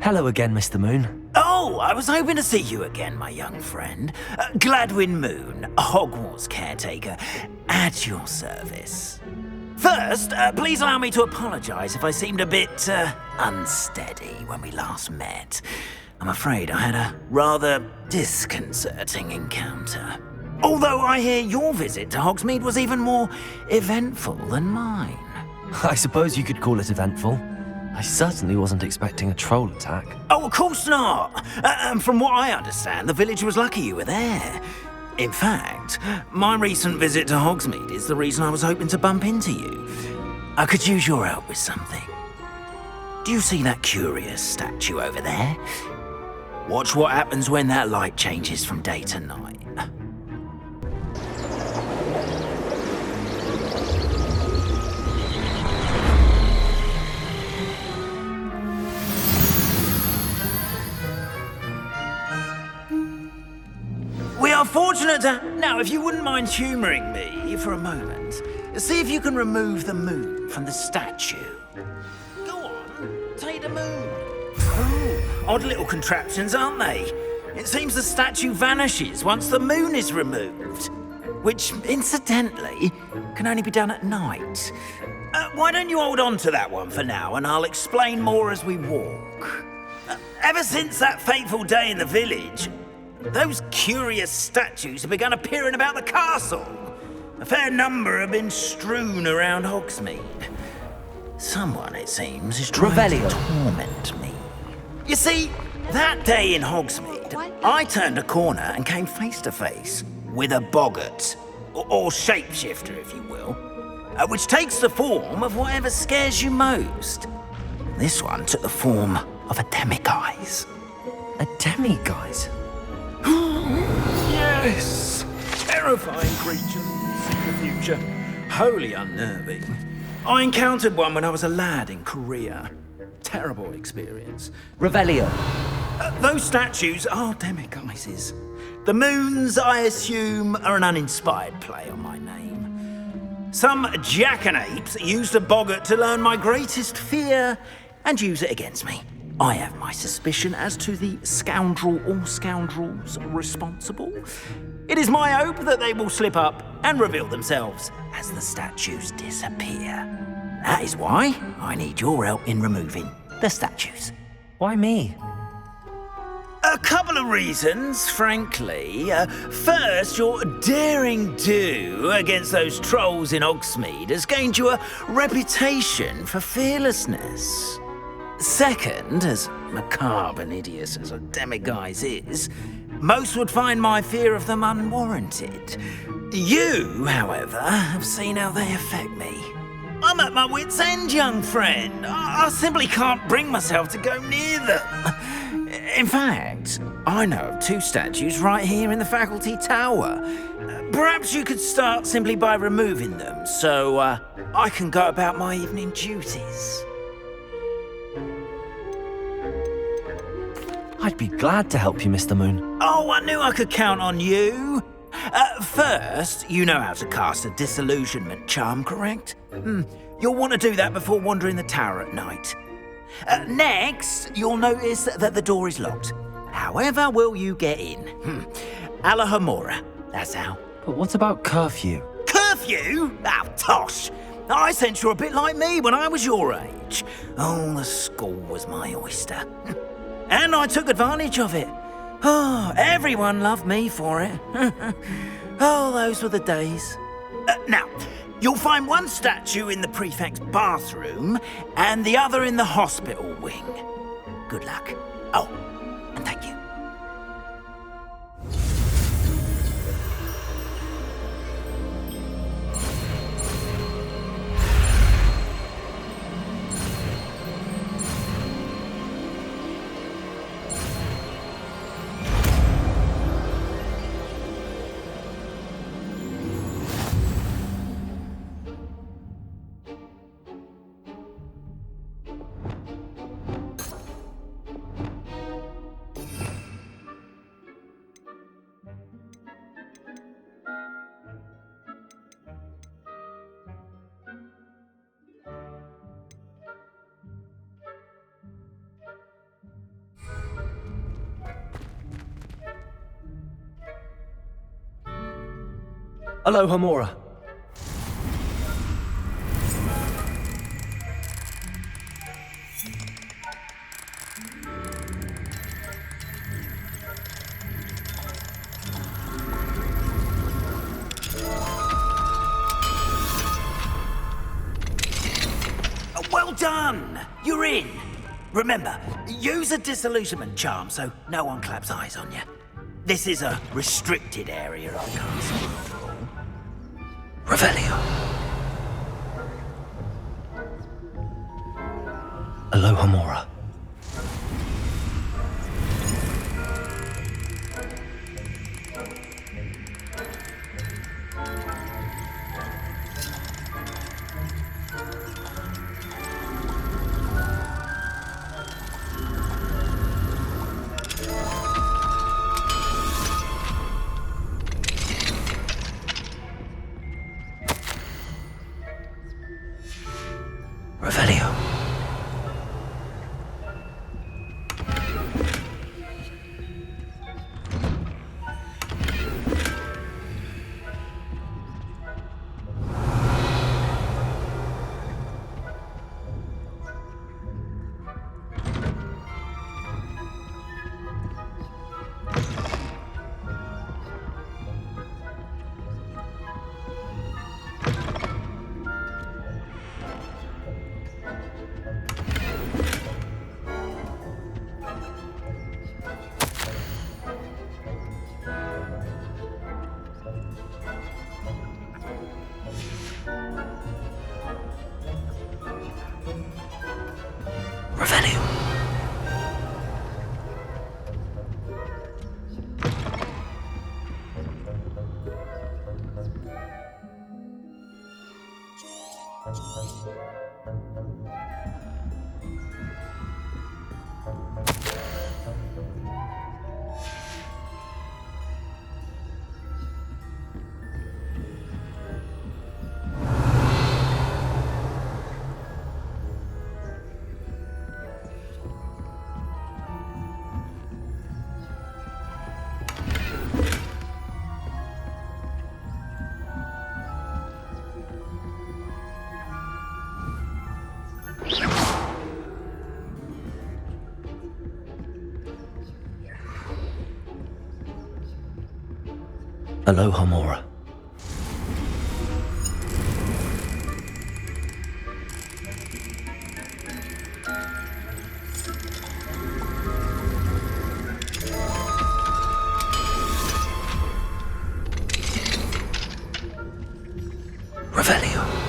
Hello again, Mr. Moon. Oh, I was hoping to see you again, my young friend. Gladwin Moon, Hogwarts caretaker, at your service. First, please allow me to apologise if I seemed a bit unsteady when we last met. I'm afraid I had a rather disconcerting encounter. Although I hear your visit to Hogsmeade was even more eventful than mine. I suppose you could call it eventful. I certainly wasn't expecting a troll attack. Oh, of course not! And from what I understand, the village was lucky you were there. In fact, my recent visit to Hogsmeade is the reason I was hoping to bump into you. I could use your help with something. Do you see that curious statue over there? Watch what happens when that light changes from day to night. We are fortunate to... Now, if you wouldn't mind humouring me for a moment, see if you can remove the moon from the statue. Go on, take the moon. Oh, odd little contraptions, aren't they? It seems the statue vanishes once the moon is removed, which, incidentally, can only be done at night. Why don't you hold on to that one for now, and I'll explain more as we walk. Ever since that fateful day in the village, those curious statues have begun appearing about the castle. A fair number have been strewn around Hogsmeade. Someone, it seems, is trying to torment me. You see, that day in Hogsmeade, I turned a corner and came face to face with a boggart, or shapeshifter, if you will, which takes the form of whatever scares you most. This one took the form of a demiguise. A demiguise? Yes! Terrifying creatures in the future. Wholly unnerving. I encountered one when I was a lad in Korea. Terrible experience. Revelio. Those statues are demiguises. The moons, I assume, are an uninspired play on my name. Some jackanapes used a boggart to learn my greatest fear and use it against me. I have my suspicion as to the scoundrel or scoundrels responsible. It is my hope that they will slip up and reveal themselves as the statues disappear. That is why I need your help in removing the statues. Why me? A couple of reasons, frankly. First, your daring do against those trolls in Hogsmeade has gained you a reputation for fearlessness. Second, as macabre and hideous as a demiguise is, most would find my fear of them unwarranted. You, however, have seen how they affect me. I'm at my wit's end, young friend. I simply can't bring myself to go near them. In fact, I know of two statues right here in the faculty tower. Perhaps you could start simply by removing them, so I can go about my evening duties. I'd be glad to help you, Mr. Moon. Oh, I knew I could count on you. First, you know how to cast a disillusionment charm, correct? You'll want to do that before wandering the tower at night. Next, you'll notice that the door is locked. However will you get in? Alahomora, that's how. But what about curfew? Curfew? Oh, tosh. I sense you're a bit like me when I was your age. Oh, the school was my oyster. And I took advantage of it. Oh, everyone loved me for it. Oh, those were the days. Now, you'll find one statue in the prefect's bathroom and the other in the hospital wing. Good luck. Oh, and thank you. Aloha Mora. Well done! You're in. Remember, use a disillusionment charm so no one claps eyes on you. This is a restricted area of the castle. Revelio. Aloha Mora. Revelio. Revelio. Aloha Mora. Revelio.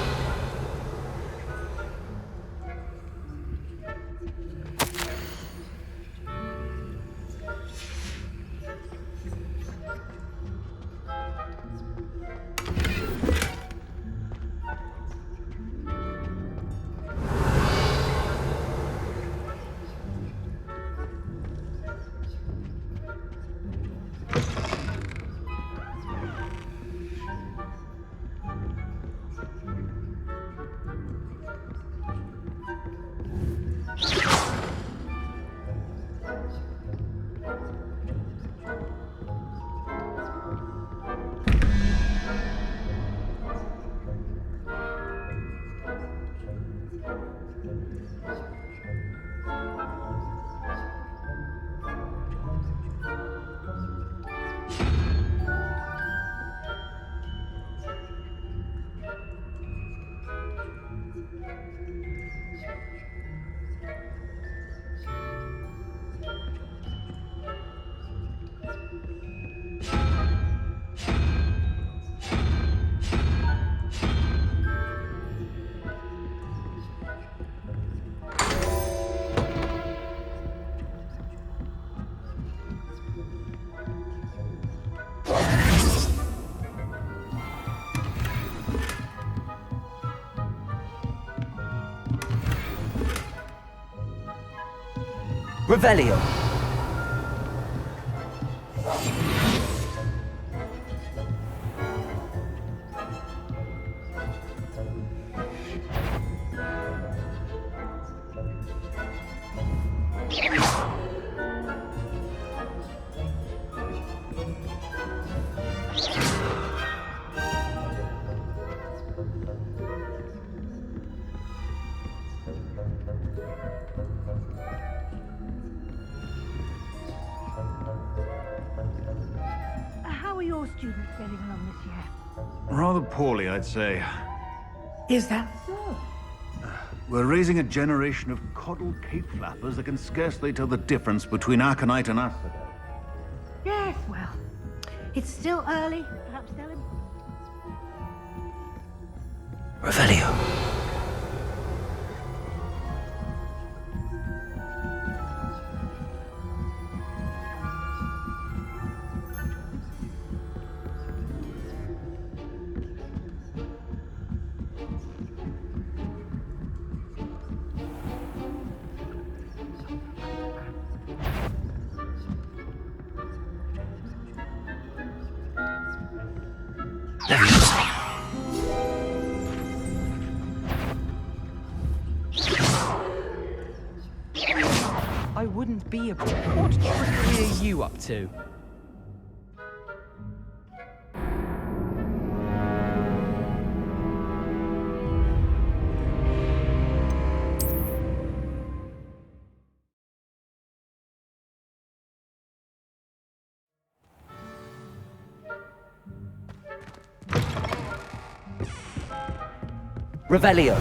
Revelio. your students getting along this year? Rather poorly, I'd say. Is that so? We're raising a generation of coddled cape flappers that can scarcely tell the difference between aconite and asphodel. Yes, well, it's still early. Perhaps they'll improve. Revelio. I wouldn't be a... What trickery are you up to? Revelio.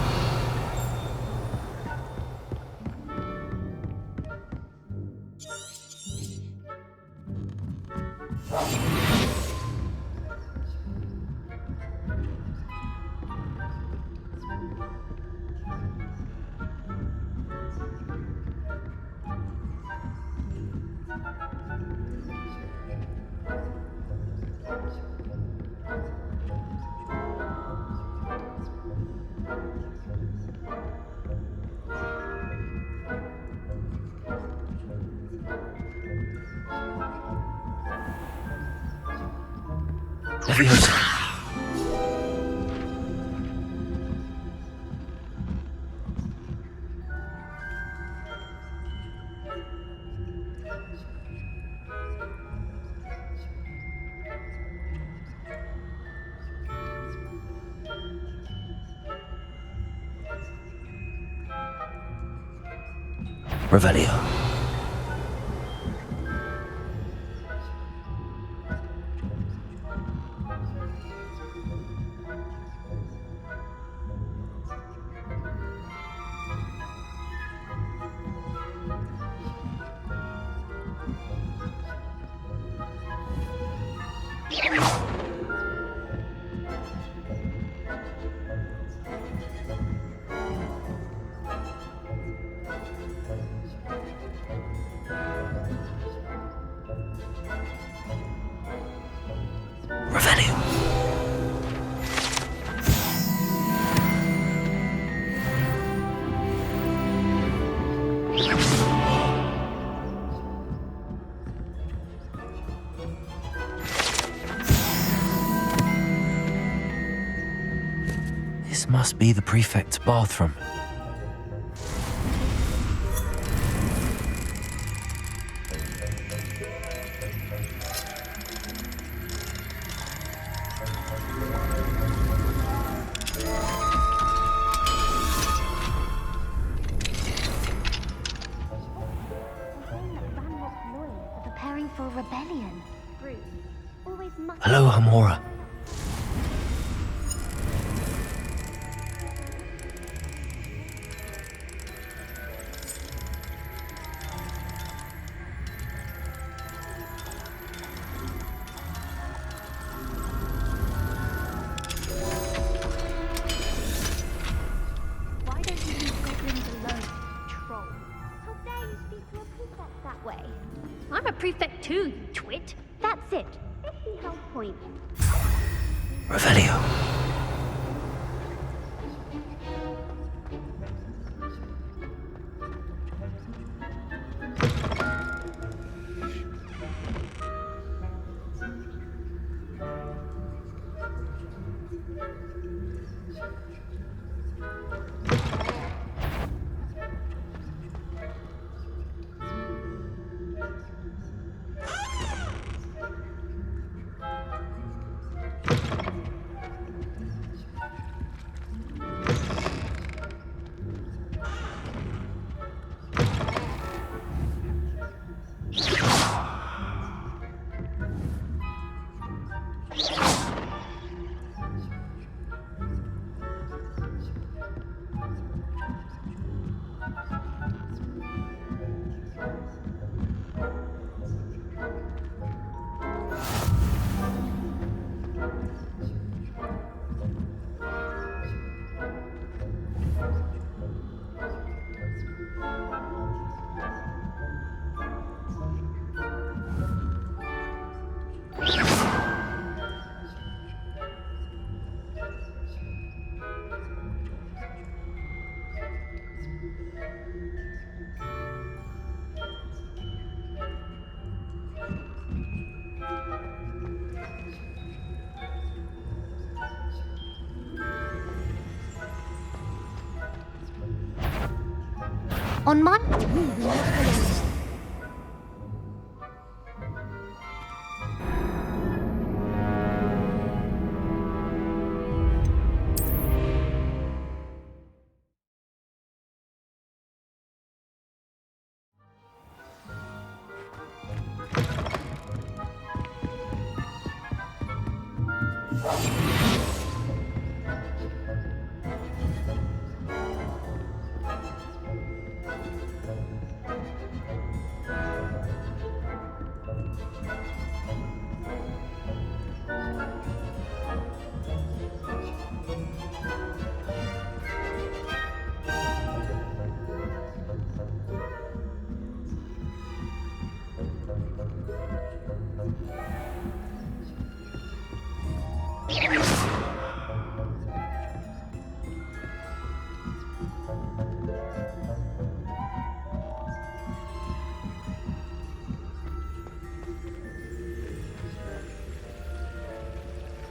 Leviosa. Revelio. Revelio. This must be the prefect's bathroom. Preparing for a rebellion. Bruce, always must. Hello, Hamora. Why don't you leave goblins alone, troll? How dare you speak to a prefect that way? I'm a prefect too, you twit. That's it. Let's see how point. Revelio. On my...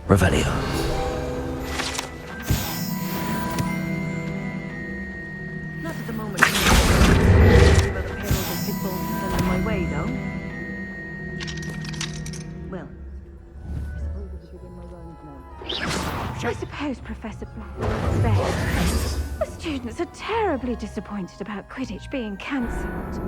Revelio. Not at the moment. But the perils of pitfalls stand in my way, though. Well, I suppose I should begin my rounds now. I suppose Professor Black is fair. The students are terribly disappointed about Quidditch being cancelled.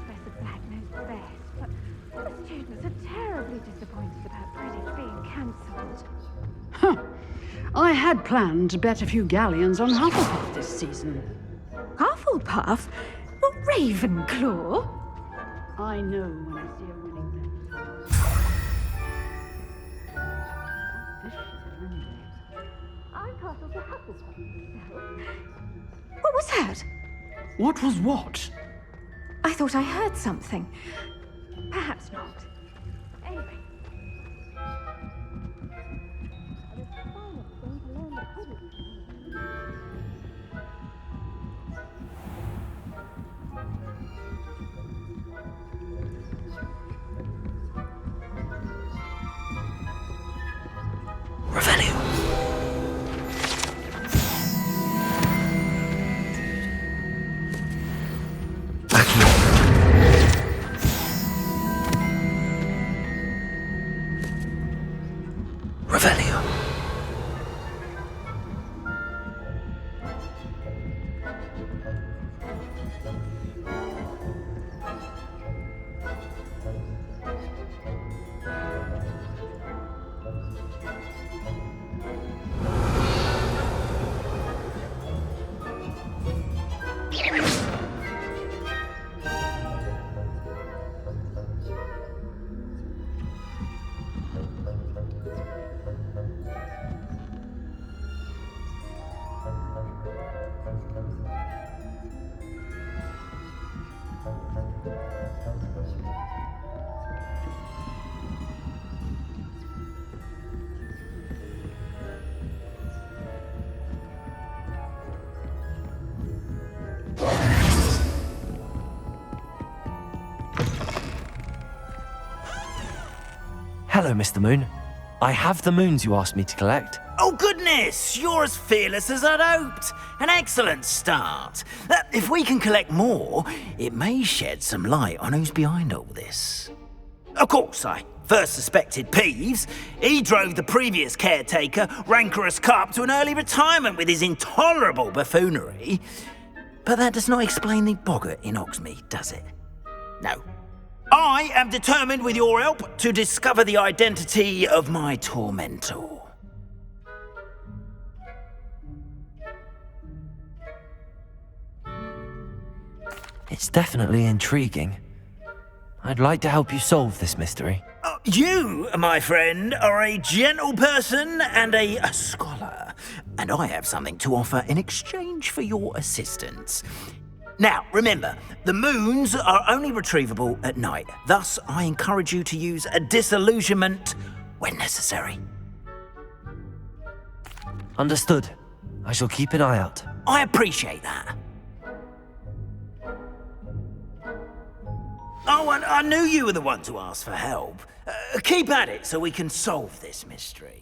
Professor Black knows best, but the students are terribly disappointed about Quidditch being cancelled. I had planned to bet a few galleons on Hufflepuff this season. Hufflepuff? Not Ravenclaw? I know when I see a winning bet. This is handy. I castled the Hufflepuff myself. What was that? What was what? I thought I heard something. Perhaps not. Anyway. Revelio. Revelio. Hello, Mr. Moon. I have the moons you asked me to collect. Oh, goodness! You're as fearless as I'd hoped. An excellent start. If we can collect more, it may shed some light on who's behind all this. Of course, I first suspected Peeves. He drove the previous caretaker, Rancorous Carp, to an early retirement with his intolerable buffoonery. But that does not explain the boggart in Hogsmeade, does it? No. I am determined, with your help, to discover the identity of my tormentor. It's definitely intriguing. I'd like to help you solve this mystery. You, my friend, are a gentle person and a scholar, and I have something to offer in exchange for your assistance. Now, remember, the moons are only retrievable at night. Thus, I encourage you to use a disillusionment when necessary. Understood. I shall keep an eye out. I appreciate that. Oh, and I knew you were the one to ask for help. Keep at it so we can solve this mystery.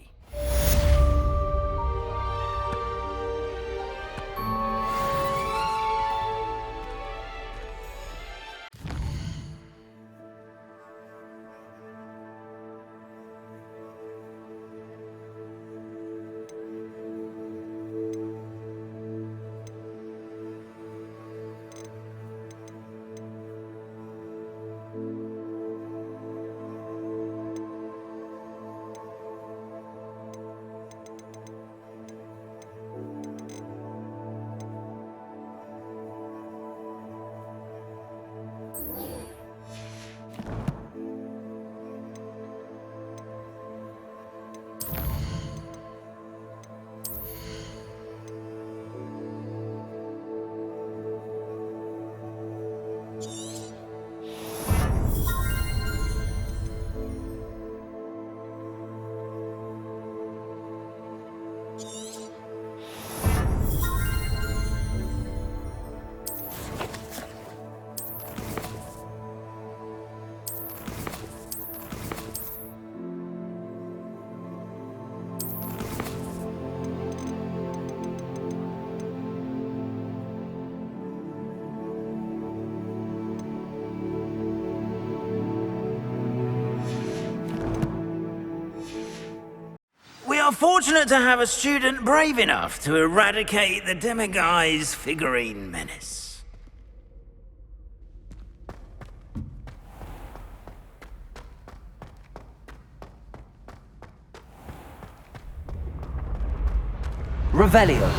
Fortunate to have a student brave enough to eradicate the Demiguise figurine menace. Revelio.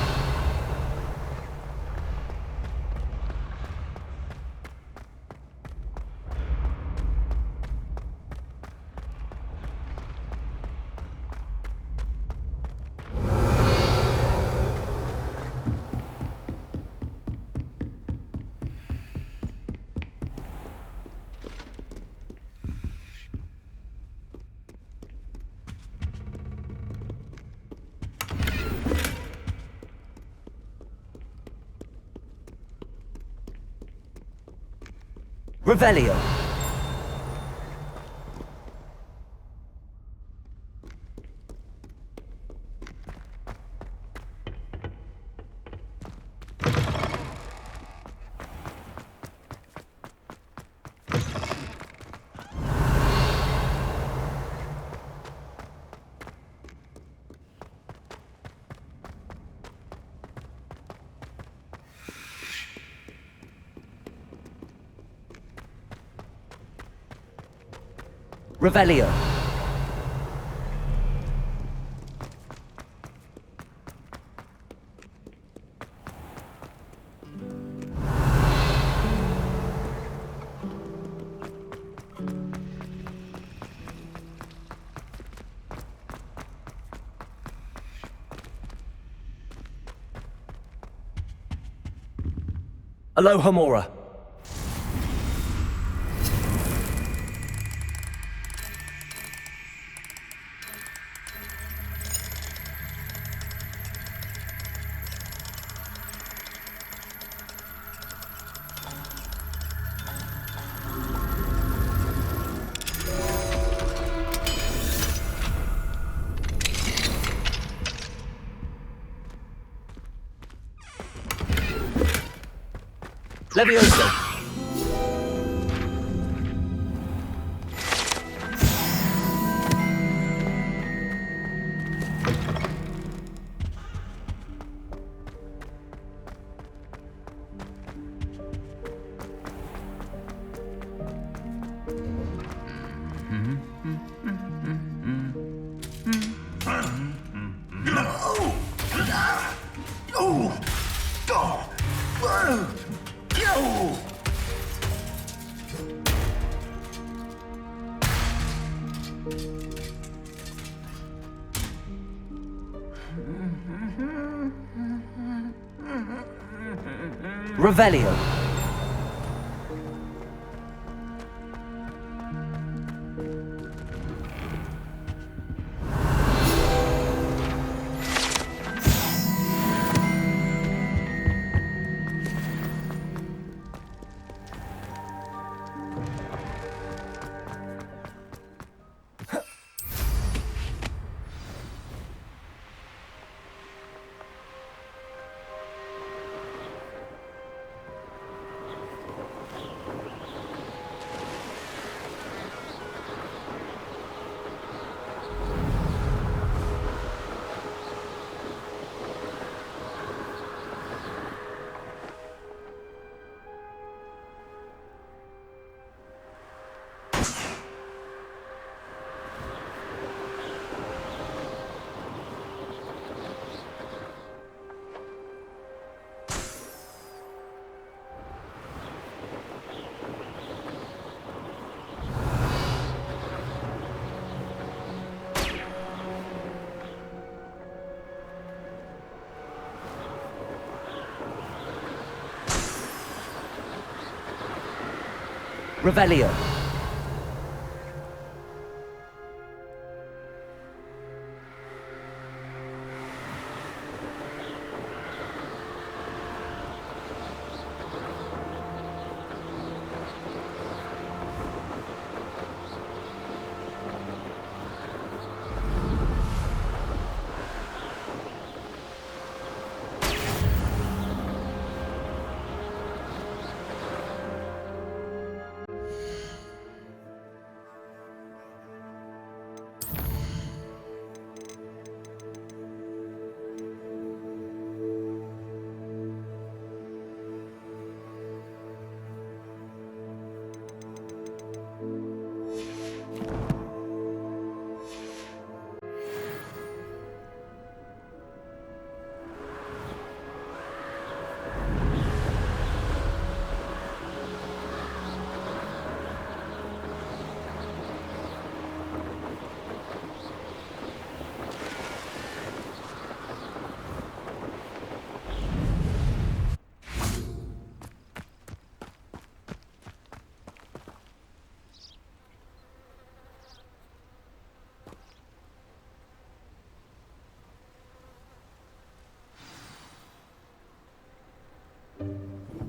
Revelio. Revelio. Aloha Mora. Leviosa. Oh! Oh! Whoa! Yo! Revelio. Revelio.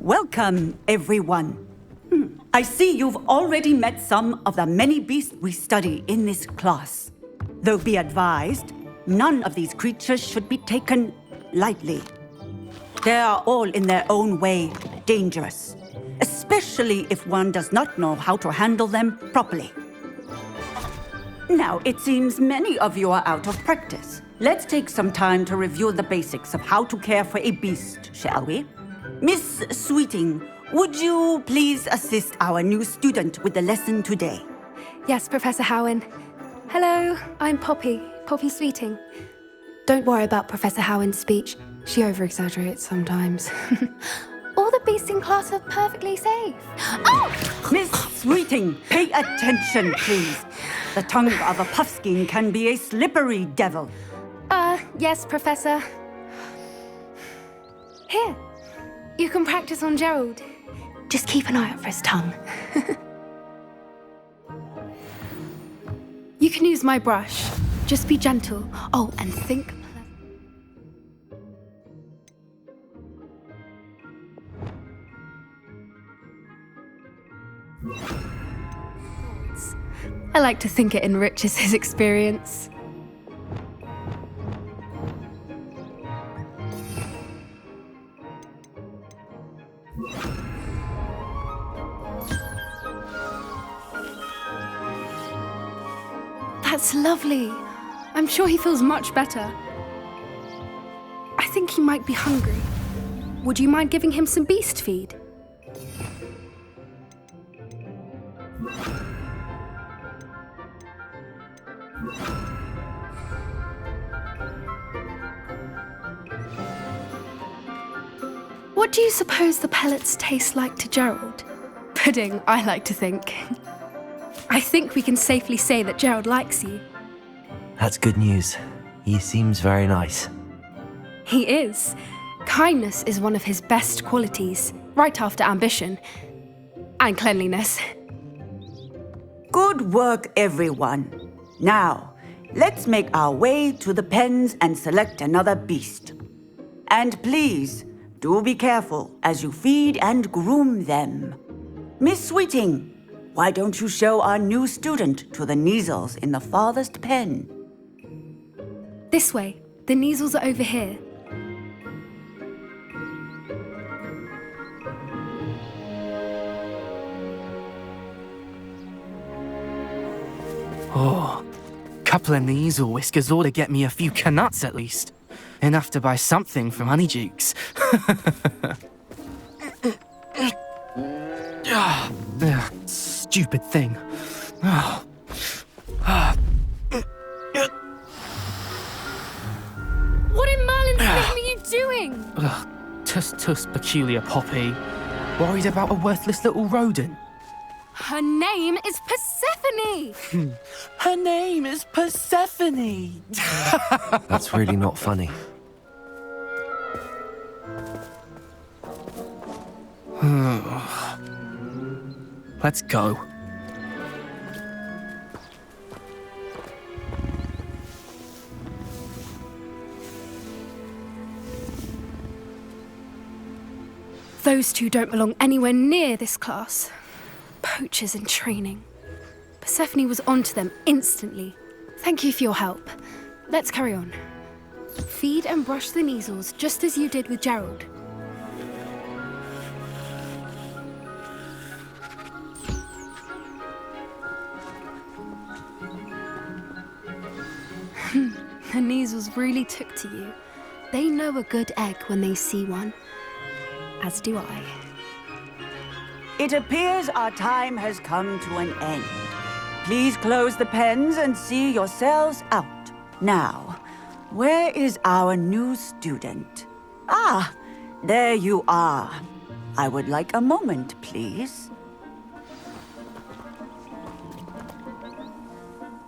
Welcome, everyone. I see you've already met some of the many beasts we study in this class. Though be advised, none of these creatures should be taken lightly. They are all in their own way dangerous, especially if one does not know how to handle them properly. Now, it seems many of you are out of practice. Let's take some time to review the basics of how to care for a beast, shall we? Miss Sweeting, would you please assist our new student with the lesson today? Yes, Professor Howen. Hello, I'm Poppy Sweeting. Don't worry about Professor Howen's speech. She over-exaggerates sometimes. All the beasts in class are perfectly safe. Oh! Miss Sweeting, pay attention, please. The tongue of a puffskein can be a slippery devil. Yes, Professor. Here, you can practice on Gerald. Just keep an eye out for his tongue. You can use my brush. Just be gentle. Oh, and think. I like to think it enriches his experience. That's lovely. I'm sure he feels much better. I think he might be hungry. Would you mind giving him some beast feed? What do you suppose the pellets taste like to Gerald? Pudding, I like to think. I think we can safely say that Gerald likes you. That's good news. He seems very nice. He is. Kindness is one of his best qualities, right after ambition. And cleanliness. Good work, everyone. Now, let's make our way to the pens and select another beast. And please, do be careful as you feed and groom them. Miss Sweeting, why don't you show our new student to the Neezels in the farthest pen? This way. The Neezels are over here. Oh, couple of Neasel whiskers ought to get me a few canuts at least. Enough to buy something from Honeydukes. Stupid thing. What in Merlin's name are you doing? Tuss, peculiar Poppy. Worried about a worthless little rodent. Her name is Persephone! Her name is Persephone! That's really not funny. Let's go. Those two don't belong anywhere near this class. Poachers in training. Persephone was onto them instantly. Thank you for your help. Let's carry on. Feed and brush the Neezels just as you did with Gerald. The Neezels really took to you. They know a good egg when they see one. As do I. It appears our time has come to an end. Please close the pens and see yourselves out. Now, where is our new student? Ah, there you are. I would like a moment, please.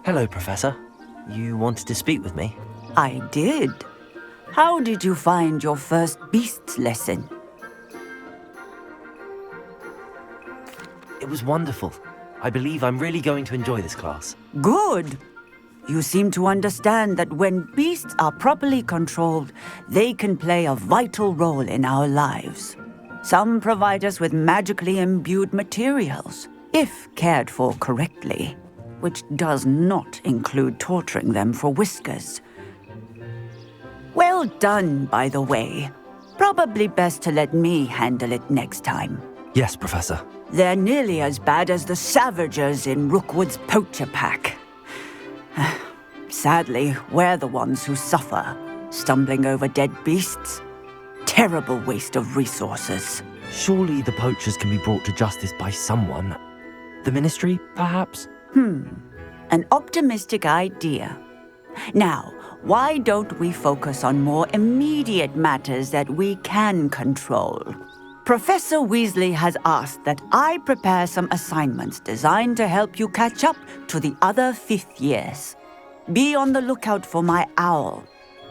Hello, Professor. You wanted to speak with me? I did. How did you find your first beasts lesson? It was wonderful. I believe I'm really going to enjoy this class. Good. You seem to understand that when beasts are properly controlled, they can play a vital role in our lives. Some provide us with magically imbued materials, if cared for correctly, which does not include torturing them for whiskers. Well done, by the way. Probably best to let me handle it next time. Yes, Professor. They're nearly as bad as the Savagers in Rookwood's poacher pack. Sadly, we're the ones who suffer, stumbling over dead beasts. Terrible waste of resources. Surely the poachers can be brought to justice by someone. The Ministry, perhaps? An optimistic idea. Now, why don't we focus on more immediate matters that we can control? Professor Weasley has asked that I prepare some assignments designed to help you catch up to the other fifth years. Be on the lookout for my owl.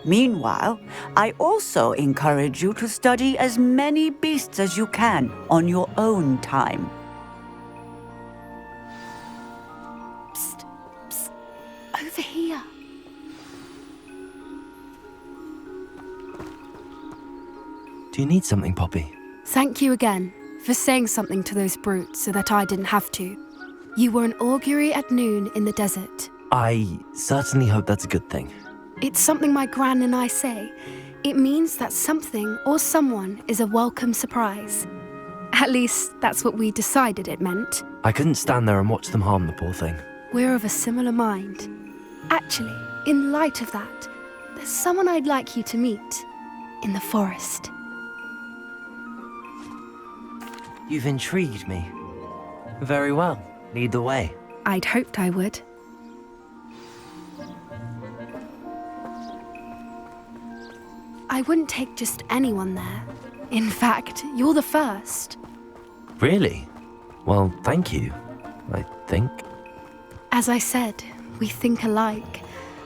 Meanwhile, I also encourage you to study as many beasts as you can on your own time. Psst, psst. Over here. Do you need something, Poppy? Thank you again for saying something to those brutes so that I didn't have to. You were an augury at noon in the desert. I certainly hope that's a good thing. It's something my gran and I say. It means that something or someone is a welcome surprise. At least, that's what we decided it meant. I couldn't stand there and watch them harm the poor thing. We're of a similar mind. Actually, in light of that, there's someone I'd like you to meet in the forest. You've intrigued me. Very well. Lead the way. I'd hoped I would. I wouldn't take just anyone there. In fact, you're the first. Really? Well, thank you, I think. As I said, we think alike.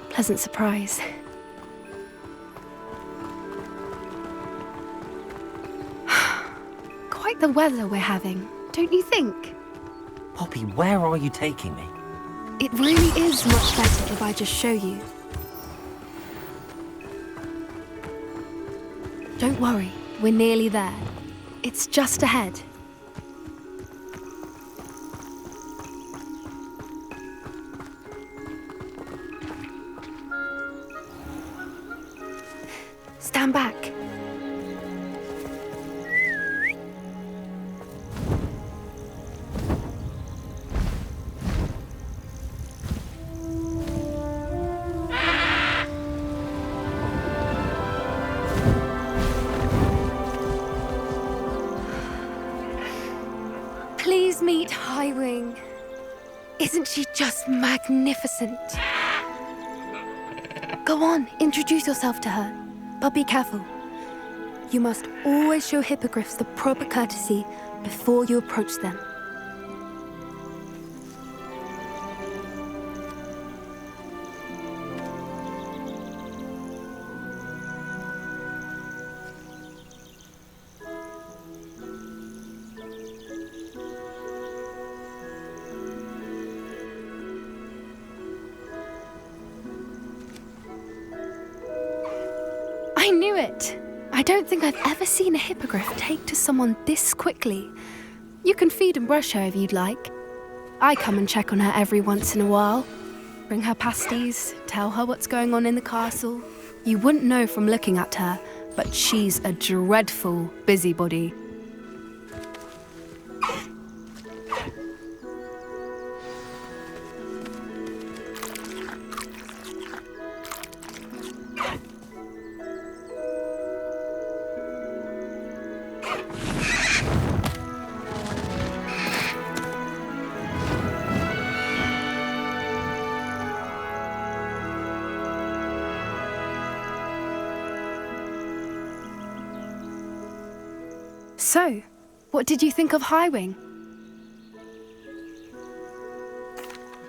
Pleasant surprise. Quite the weather we're having, don't you think? Poppy, where are you taking me? It really is much better if I just show you. Don't worry, we're nearly there. It's just ahead. Stand back. Please meet Highwing. Isn't she just magnificent? Go on, introduce yourself to her. But be careful. You must always show hippogriffs the proper courtesy before you approach them. I knew it! I don't think I've ever seen a hippogriff take to someone this quickly. You can feed and brush her if you'd like. I come and check on her every once in a while. Bring her pasties, tell her what's going on in the castle. You wouldn't know from looking at her, but she's a dreadful busybody. So, what did you think of Highwing?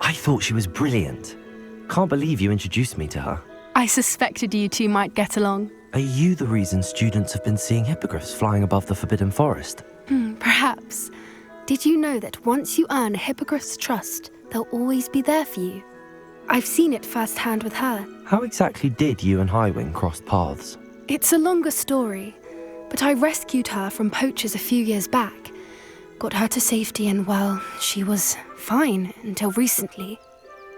I thought she was brilliant. Can't believe you introduced me to her. I suspected you two might get along. Are you the reason students have been seeing hippogriffs flying above the Forbidden Forest? Perhaps. Did you know that once you earn a hippogriff's trust, they'll always be there for you? I've seen it firsthand with her. How exactly did you and Highwing cross paths? It's a longer story, but I rescued her from poachers a few years back. Got her to safety and, well, she was fine until recently.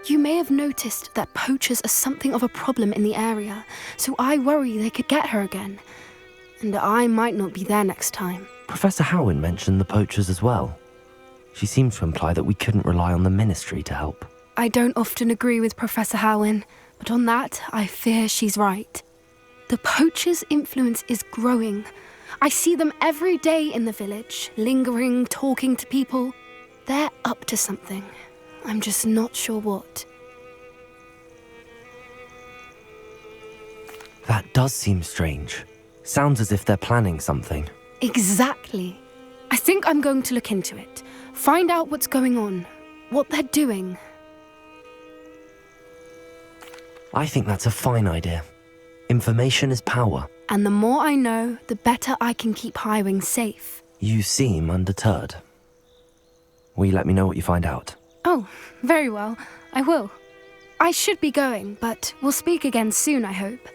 You may have noticed that poachers are something of a problem in the area, so I worry they could get her again. And I might not be there next time. Professor Howen mentioned the poachers as well. She seemed to imply that we couldn't rely on the ministry to help. I don't often agree with Professor Howen, but on that, I fear she's right. The poachers' influence is growing. I see them every day in the village, lingering, talking to people. They're up to something. I'm just not sure what. That does seem strange. Sounds as if they're planning something. Exactly. I think I'm going to look into it. Find out what's going on, what they're doing. I think that's a fine idea. Information is power. And the more I know, the better I can keep Highwing safe. You seem undeterred. Will you let me know what you find out? Oh, very well. I will. I should be going, but we'll speak again soon, I hope.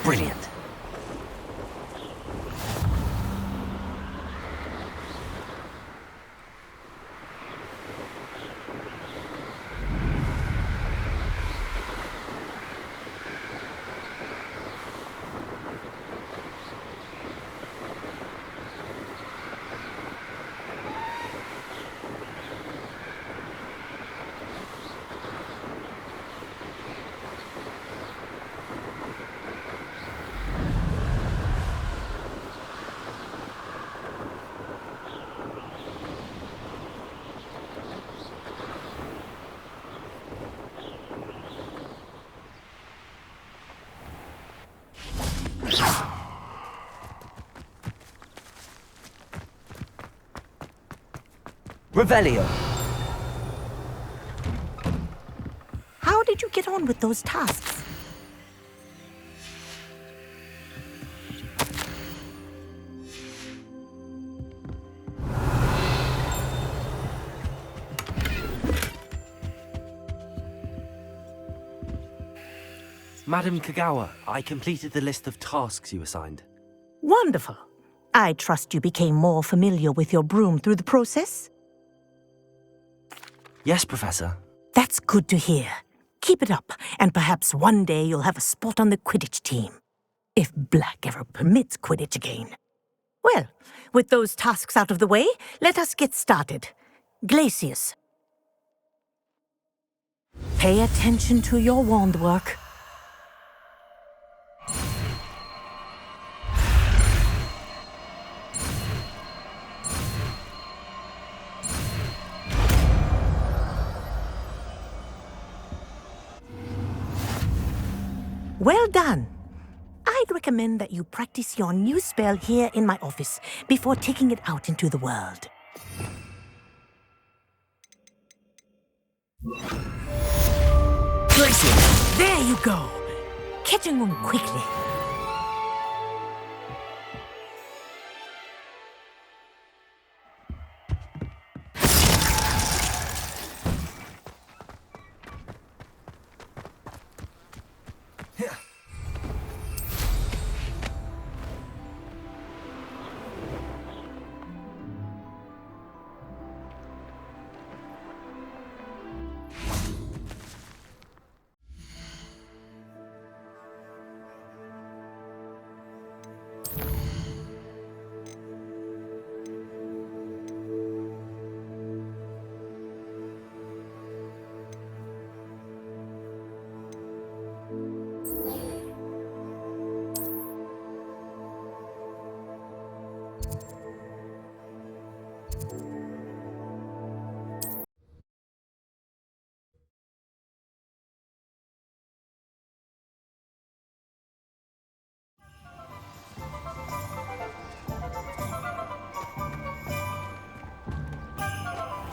Brilliant. Revelio. How did you get on with those tasks? Madam Kagawa, I completed the list of tasks you assigned. Wonderful. I trust you became more familiar with your broom through the process? Yes, Professor. That's good to hear. Keep it up, and perhaps one day you'll have a spot on the Quidditch team. If Black ever permits Quidditch again. Well, with those tasks out of the way, let us get started. Glacius. Pay attention to your wand work. Well done. I'd recommend that you practice your new spell here in my office before taking it out into the world. Glacius! There you go. Catching on quickly.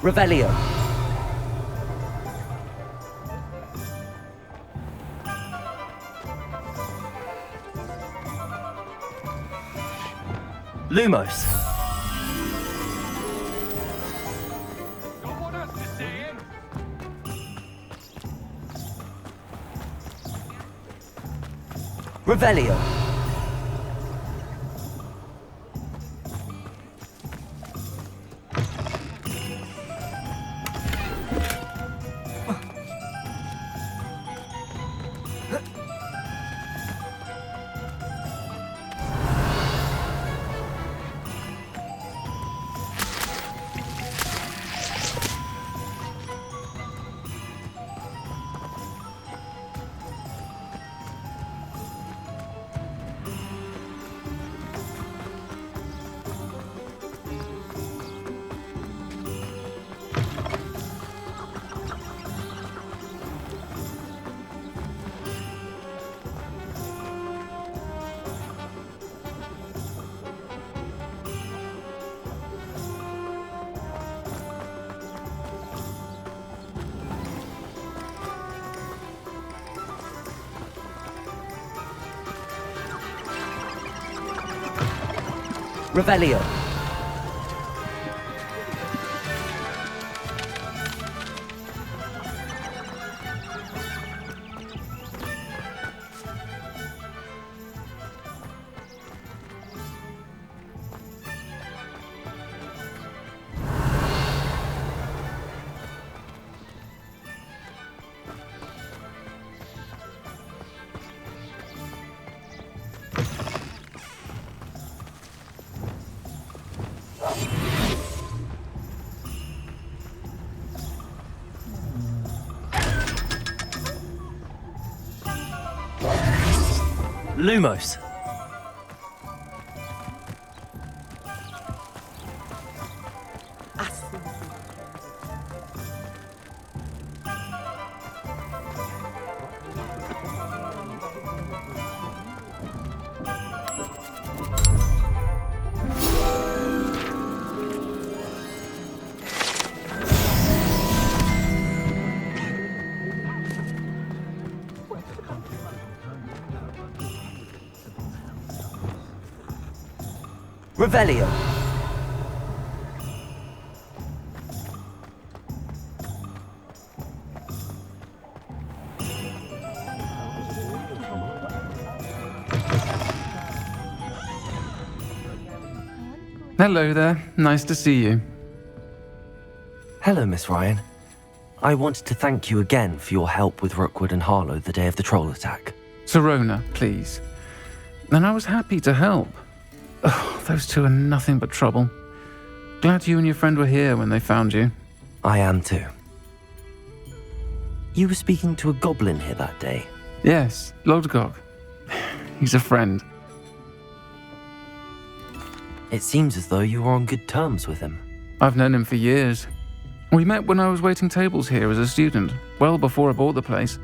Revelio. Lumos. Revelio. Revelio. Lumos. Revelio. Hello there. Nice to see you. Hello, Miss Ryan. I wanted to thank you again for your help with Rookwood and Harlow the day of the troll attack. Sirona, please. And I was happy to help. Oh, those two are nothing but trouble. Glad you and your friend were here when they found you. I am too. You were speaking to a goblin here that day. Yes, Lodgok. He's a friend. It seems as though you were on good terms with him. I've known him for years. We met when I was waiting tables here as a student, well before I bought the place.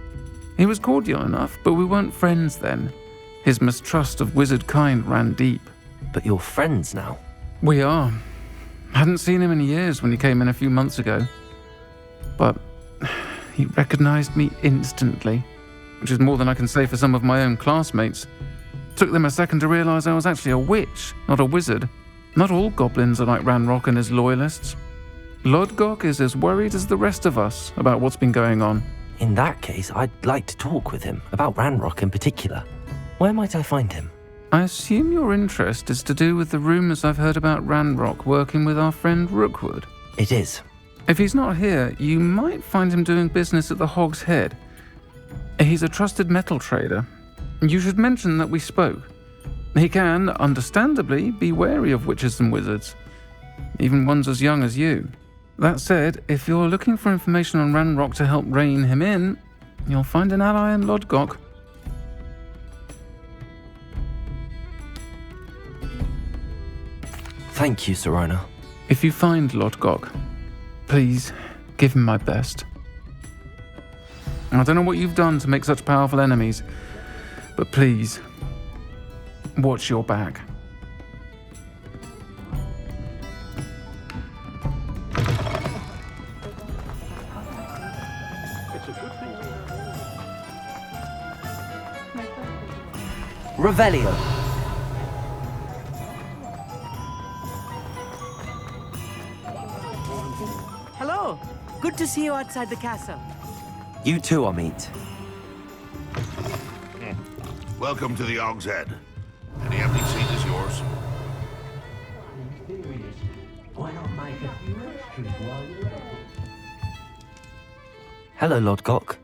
He was cordial enough, but we weren't friends then. His mistrust of wizard kind ran deep. But you're friends now? We are. Hadn't seen him in years when he came in a few months ago. But he recognized me instantly, which is more than I can say for some of my own classmates. Took them a second to realize I was actually a witch, not a wizard. Not all goblins are like Ranrock and his loyalists. Lodgok is as worried as the rest of us about what's been going on. In that case, I'd like to talk with him, about Ranrock in particular. Where might I find him? I assume your interest is to do with the rumors I've heard about Ranrock working with our friend Rookwood. It is. If he's not here, you might find him doing business at the Hog's Head. He's a trusted metal trader. You should mention that we spoke. He can, understandably, be wary of witches and wizards, even ones as young as you. That said, if you're looking for information on Ranrock to help rein him in, you'll find an ally in Lodgok. Thank you, Sirona. If you find Lodgok, please give him my best. I don't know what you've done to make such powerful enemies, but please, watch your back. Revelio. Hello. Good to see you outside the castle. You too, Amit. Welcome to the Hog's Head. Any empty seat is yours. Hello, Lodgok.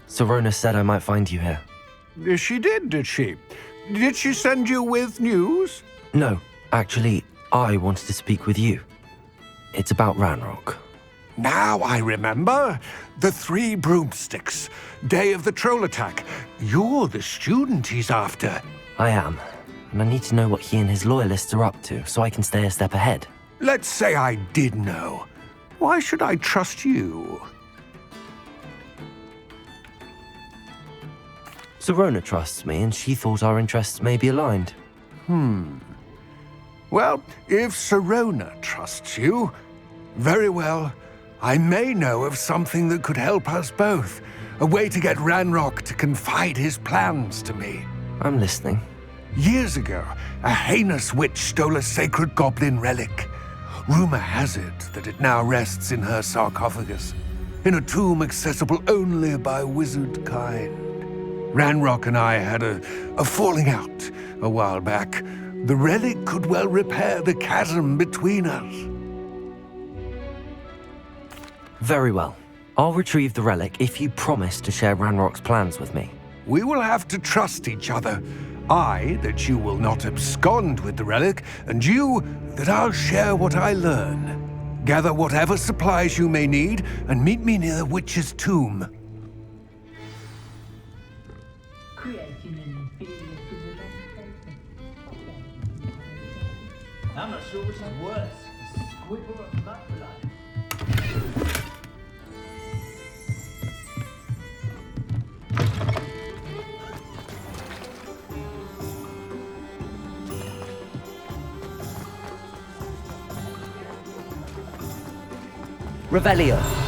Sirona said I might find you here. She did she? Did she send you with news? No, actually, I wanted to speak with you. It's about Ranrock. Now I remember. The 3 broomsticks. Day of the troll attack. You're the student he's after. I am, and I need to know what he and his loyalists are up to so I can stay a step ahead. Let's say I did know. Why should I trust you? Sirona trusts me, and she thought our interests may be aligned. Well, if Sirona trusts you, very well. I may know of something that could help us both. A way to get Ranrock to confide his plans to me. I'm listening. Years ago, a heinous witch stole a sacred goblin relic. Rumor has it that it now rests in her sarcophagus, in a tomb accessible only by wizard kind. Ranrock and I had a falling out a while back. The relic could well repair the chasm between us. Very well. I'll retrieve the relic if you promise to share Ranrock's plans with me. We will have to trust each other. I, that you will not abscond with the relic, and you, that I'll share what I learn. Gather whatever supplies you may need, and meet me near the witch's tomb. creating an inferior civilization. I'm not sure which is worse, a squib or a mudblood. Revelio.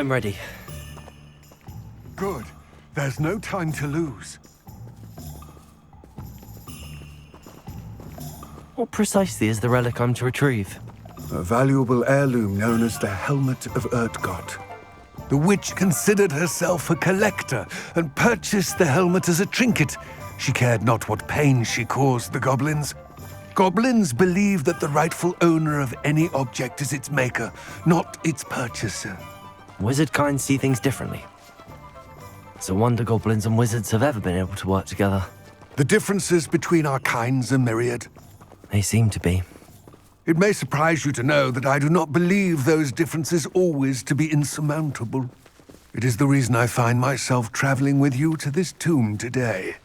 I'm ready. Good. There's no time to lose. What precisely is the relic I'm to retrieve? A valuable heirloom known as the Helmet of Urtgott. The witch considered herself a collector and purchased the helmet as a trinket. She cared not what pain she caused the goblins. Goblins believe that the rightful owner of any object is its maker, not its purchaser. Wizard kind see things differently. It's a wonder goblins and wizards have ever been able to work together. The differences between our kinds are myriad. They seem to be. It may surprise you to know that I do not believe those differences always to be insurmountable. It is the reason I find myself traveling with you to this tomb today.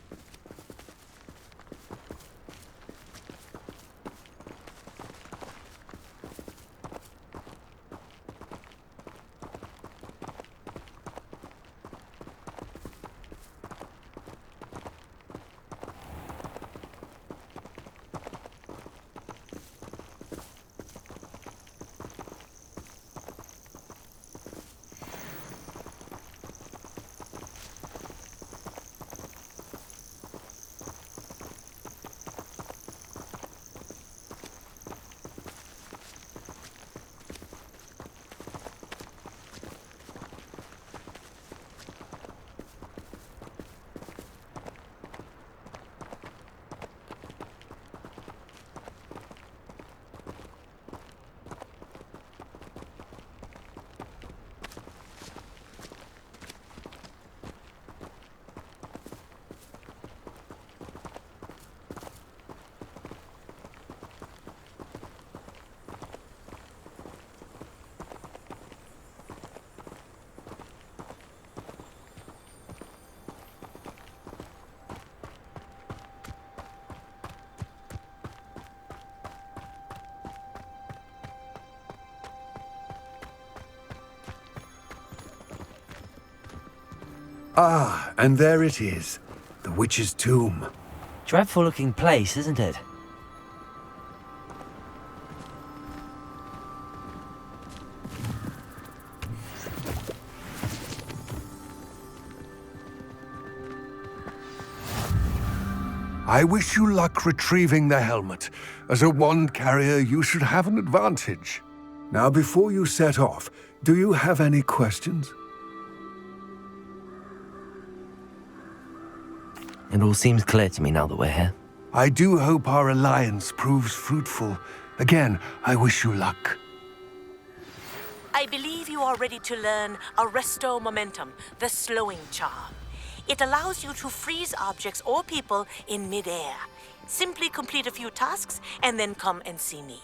Ah, and there it is. The witch's tomb. Dreadful looking place, isn't it? I wish you luck retrieving the helmet. As a wand carrier, you should have an advantage. Now, before you set off, do you have any questions? It all seems clear to me now that we're here. I do hope our alliance proves fruitful. Again, I wish you luck. I believe you are ready to learn Arresto Momentum, the slowing charm. It allows you to freeze objects or people in mid-air. Simply complete a few tasks and then come and see me.